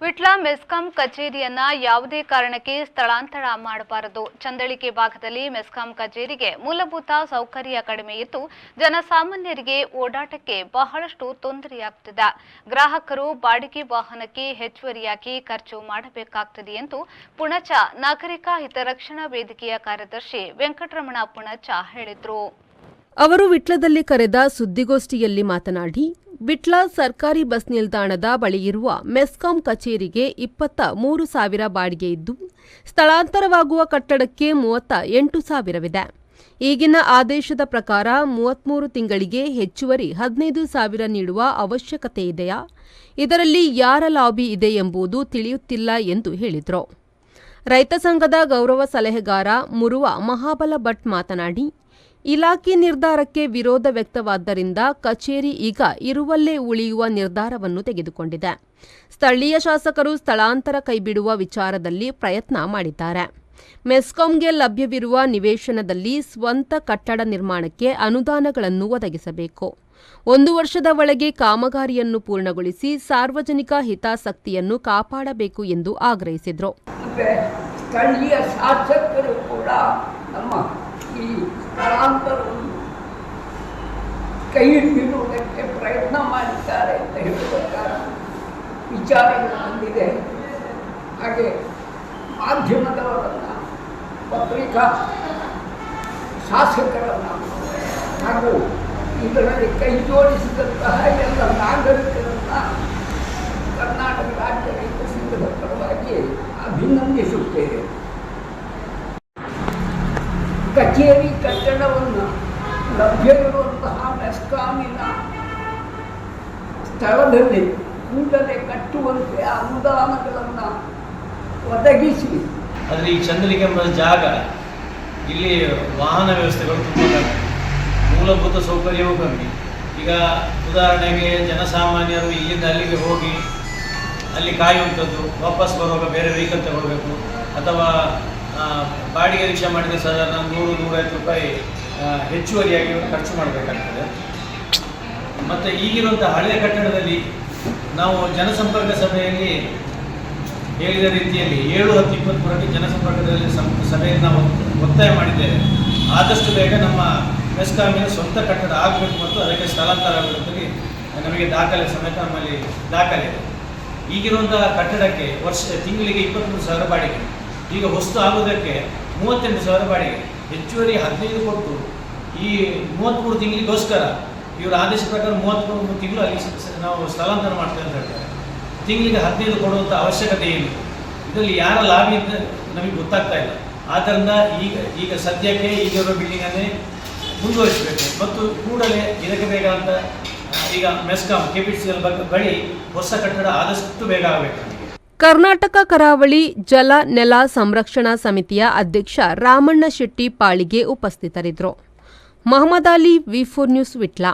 ವಿಟ್ಲ ಮೆಸ್ಕಾಂ ಕಚೇರಿಯನ್ನ ಯಾವುದೇ ಕಾರಣಕ್ಕೆ ಸ್ಥಳಾಂತರ ಮಾಡಬಾರದು. ಚಂದಳಿಕೆ ಭಾಗದಲ್ಲಿ ಮೆಸ್ಕಾಂ ಕಚೇರಿಗೆ ಮೂಲಭೂತ ಸೌಕರ್ಯ ಕಡಿಮೆ ಇದ್ದು ಜನಸಾಮಾನ್ಯರಿಗೆ ಓಡಾಟಕ್ಕೆ ಬಹಳಷ್ಟು ತೊಂದರೆಯಾಗುತ್ತಿದೆ. ಗ್ರಾಹಕರು ಬಾಡಿಗೆ ವಾಹನಕ್ಕೆ ಹೆಚ್ಚುವರಿಯಾಗಿ ಖರ್ಚು ಮಾಡಬೇಕಾಗುತ್ತದೆ ಎಂದು ಪುಣಚ ನಾಗರಿಕ ಹಿತರಕ್ಷಣಾ ವೇದಿಕೆಯ ಕಾರ್ಯದರ್ಶಿ ವೆಂಕಟರಮಣ ಪುಣಚ ಹೇಳಿದರು. ಅವರು ವಿಟ್ಲದಲ್ಲಿ ಕರೆದ ಸುದ್ದಿಗೋಷ್ಠಿಯಲ್ಲಿ ಮಾತನಾಡಿ, ವಿಟ್ಲ ಸರ್ಕಾರಿ ಬಸ್ ನಿಲ್ದಾಣದ ಬಳಿಯಿರುವ ಮೆಸ್ಕಾಂ ಕಚೇರಿಗೆ 23,000 ಬಾಡಿಗೆ ಇದ್ದು, ಸ್ಥಳಾಂತರವಾಗುವ ಕಟ್ಟಡಕ್ಕೆ 38,000ವಿದೆ. ಈಗಿನ ಆದೇಶದ ಪ್ರಕಾರ 33 ತಿಂಗಳಿಗೆ ಹೆಚ್ಚುವರಿ 15,000 ನೀಡುವ ಅವಶ್ಯಕತೆ ಇದೆಯಾ? ಇದರಲ್ಲಿ ಯಾರ ಲಾಬಿ ಇದೆ ಎಂಬುದು ತಿಳಿಯುತ್ತಿಲ್ಲ ಎಂದು ಹೇಳಿದರು. ರೈತ ಸಂಘದ ಗೌರವ ಸಲಹೆಗಾರ ಮುರುವ ಮಹಾಬಲ ಭಟ್ ಮಾತನಾಡಿ, ಇಲಾಖೆ ನಿರ್ಧಾರಕ್ಕೆ ವಿರೋಧ ವ್ಯಕ್ತವಾದ್ದರಿಂದ ಕಚೇರಿ ಈಗ ಇರುವಲ್ಲೇ ಉಳಿಯುವ ನಿರ್ಧಾರವನ್ನು ತೆಗೆದುಕೊಂಡಿದೆ. ಸ್ಥಳೀಯ ಶಾಸಕರು ಸ್ಥಳಾಂತರ ಕೈಬಿಡುವ ವಿಚಾರದಲ್ಲಿ ಪ್ರಯತ್ನ ಮಾಡಿದ್ದಾರೆ. ಮೆಸ್ಕಾಂಗೆ ಲಭ್ಯವಿರುವ ನಿವೇಶನದಲ್ಲಿ ಸ್ವಂತ ಕಟ್ಟಡ ನಿರ್ಮಾಣಕ್ಕೆ ಅನುದಾನಗಳನ್ನು ಒದಗಿಸಬೇಕು. 1 ವರ್ಷದ ಒಳಗೆ ಕಾಮಗಾರಿಯನ್ನು ಪೂರ್ಣಗೊಳಿಸಿ ಸಾರ್ವಜನಿಕ ಹಿತಾಸಕ್ತಿಯನ್ನು ಕಾಪಾಡಬೇಕು ಎಂದು ಆಗ್ರಹಿಸಿದರು. ಸ್ಥಳೀಯ ಶಾಸಕರು ಕೂಡ ನಮ್ಮ ಈ ಸ್ಥಳಾಂತರವನ್ನು ಕೈ ಹಿಡಿಯುವುದಕ್ಕೆ ಪ್ರಯತ್ನ ಮಾಡಿದ್ದಾರೆ ಅಂತ ಹೇಳುವ ವಿಚಾರಗಳು ಬಂದಿದೆ. ಹಾಗೆ ಮಾಧ್ಯಮದವರನ್ನು, ಪತ್ರಿಕಾ ಶಾಸಕರನ್ನು ಹಾಗೂ ಇದರಲ್ಲಿ ಕೈ ಜೋಡಿಸಿದಂತಹ ಎಲ್ಲ ನಾಗರಿಕರನ್ನು ಕರ್ನಾಟಕ ರಾಜ್ಯ ರೈತ ಸಂಘದ ಪರವಾಗಿ ಅಭಿನಂದಿಸುತ್ತೇವೆ. ಕಚೇರಿ ಕಟ್ಟಡವನ್ನು ಲಭ್ಯವಿರುವಂತಹ ಮೆಸ್ಕಾಮಿನ ಸ್ಥಳದಲ್ಲಿ ಕೂಡಲೇ ಕಟ್ಟುವಂತೆ ಅನುದಾನಗಳನ್ನು ಒದಗಿಸಿ. ಆದರೆ ಈ ಚಂದಳಿಕೆ ಎಂಬ ಜಾಗ ಇಲ್ಲಿ ವಾಹನ ವ್ಯವಸ್ಥೆಗಳು ತುಂಬ ಕಮ್ಮಿ, ಮೂಲಭೂತ ಸೌಕರ್ಯವೂ ಕಮ್ಮಿ. ಈಗ ಉದಾಹರಣೆಗೆ ಜನಸಾಮಾನ್ಯರು ಇಲ್ಲಿಂದ ಅಲ್ಲಿಗೆ ಹೋಗಿ ಅಲ್ಲಿ ಕಾಯುವಂಥದ್ದು, ವಾಪಸ್ ಬರುವಾಗ ಬೇರೆ ವೆಹಿಕಲ್ ತಗೊಳ್ಬೇಕು, ಅಥವಾ ಬಾಡಿಗೆ ರಿಕ್ಷಾ ಮಾಡಿದರೆ ಸಾಧಾರಣ 100-150 ರೂಪಾಯಿ ಹೆಚ್ಚುವರಿಯಾಗಿ ಖರ್ಚು ಮಾಡಬೇಕಾಗ್ತದೆ. ಮತ್ತು ಈಗಿರುವಂಥ ಹಳೆಯ ಕಟ್ಟಡದಲ್ಲಿ ನಾವು ಜನಸಂಪರ್ಕ ಸಭೆಯಲ್ಲಿ ಹೇಳಿದ ರೀತಿಯಲ್ಲಿ 7-10-23ಕ್ಕೆ ಜನಸಂಪರ್ಕದಲ್ಲಿ ಸಭೆಯಲ್ಲಿ ನಾವು ಒತ್ತಾಯ ಮಾಡಿದ್ದೇವೆ. ಆದಷ್ಟು ಬೇಗ ನಮ್ಮ ಮೆಸ್ಕಾಮಿನ ಸ್ವಂತ ಕಟ್ಟಡ ಆಗಬೇಕು ಮತ್ತು ಅದಕ್ಕೆ ಸ್ಥಳಾಂತರ ಆಗಬೇಕಂತೇಳಿ ನಮಗೆ ದಾಖಲೆ ಸಮೇತ ನಮ್ಮಲ್ಲಿ ದಾಖಲೆ ಇದೆ. ಈಗಿರುವಂಥ ಕಟ್ಟಡಕ್ಕೆ ತಿಂಗಳಿಗೆ 23,000 ಬಾಡಿಗೆ, ಈಗ ಹೊಸ್ತು ಆಗೋದಕ್ಕೆ 38,000 ಬಾಡಿಗೆ, ಹೆಚ್ಚುವರಿ 15 ಕೊಟ್ಟು ಈ 33 ತಿಂಗಳಿಗೋಸ್ಕರ ಇವರ ಆದೇಶ ಪ್ರಕಾರ 33 ತಿಂಗಳು ಅಲ್ಲಿ ನಾವು ಸ್ಥಳಾಂತರ ಮಾಡ್ತೇವೆ ಅಂತ ಹೇಳ್ತಾರೆ. ತಿಂಗಳಿಗೆ 15 ಕೊಡುವಂಥ ಅವಶ್ಯಕತೆ ಏನು? ಇದರಲ್ಲಿ ಯಾರ ಲಾಭಿ ಅಂತ ನಮಗೆ ಗೊತ್ತಾಗ್ತಾ ಇಲ್ಲ. ಆದ್ದರಿಂದ ಈಗ ಸದ್ಯಕ್ಕೆ ಈಗಿರೋ ಬಿಲ್ಡಿಂಗನ್ನೇ ಮುಂದುವರಿಸಬೇಕು ಮತ್ತು ಕೂಡಲೇ ಇದಕ್ಕೆ ಬೇಕಾದಂಥ ಈಗ ಮೆಸ್ಕಾಂ KPTCL ಬಳಿ ಹೊಸ ಕಟ್ಟಡ ಆದಷ್ಟು ಬೇಗ ಆಗಬೇಕು. ಕರ್ನಾಟಕ ಕರಾವಳಿ ಜಲ ನೆಲ ಸಂರಕ್ಷಣಾ ಸಮಿತಿಯ ಅಧ್ಯಕ್ಷ ರಾಮಣ್ಣ ಶೆಟ್ಟಿ ಪಾಳಿಗೆ ಉಪಸ್ಥಿತರಿದ್ದರು. Mohammed Ali, V4 news, Vitla.